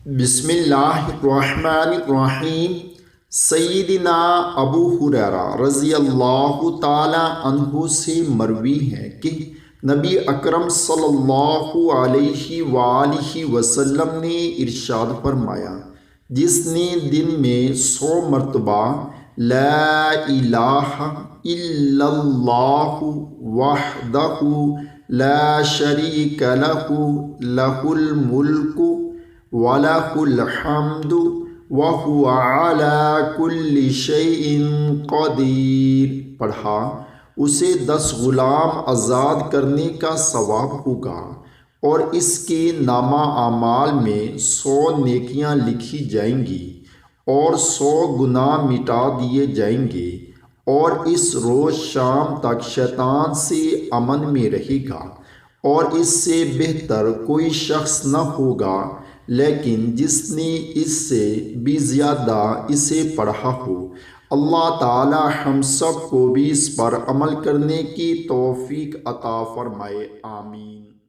بسم اللہ الرحمن الرحیم۔ سیدنا ابو ہریرہ رضی اللہ تعالی عنہ سے مروی ہے کہ نبی اکرم صلی اللہ علیہ وآلہ وسلم نے ارشاد فرمایا، جس نے دن میں 100 مرتبہ لا الہ الا اللہ وحدہ لا شریک لہ لہ الملک وَلَهُ الْحَمْدُ وَهُوَ عَلَى كُلِّ شَيْءٍ قَدِيرٌ پڑھا، اسے 10 غلام آزاد کرنے کا ثواب ہوگا، اور اس کے نامہ اعمال میں 100 نیکیاں لکھی جائیں گی اور 100 گناہ مٹا دیے جائیں گے، اور اس روز شام تک شیطان سے امن میں رہے گا، اور اس سے بہتر کوئی شخص نہ ہوگا لیکن جس نے اس سے بھی زیادہ اسے پڑھا ہو۔ اللہ تعالی ہم سب کو بھی اس پر عمل کرنے کی توفیق عطا فرمائے، آمین۔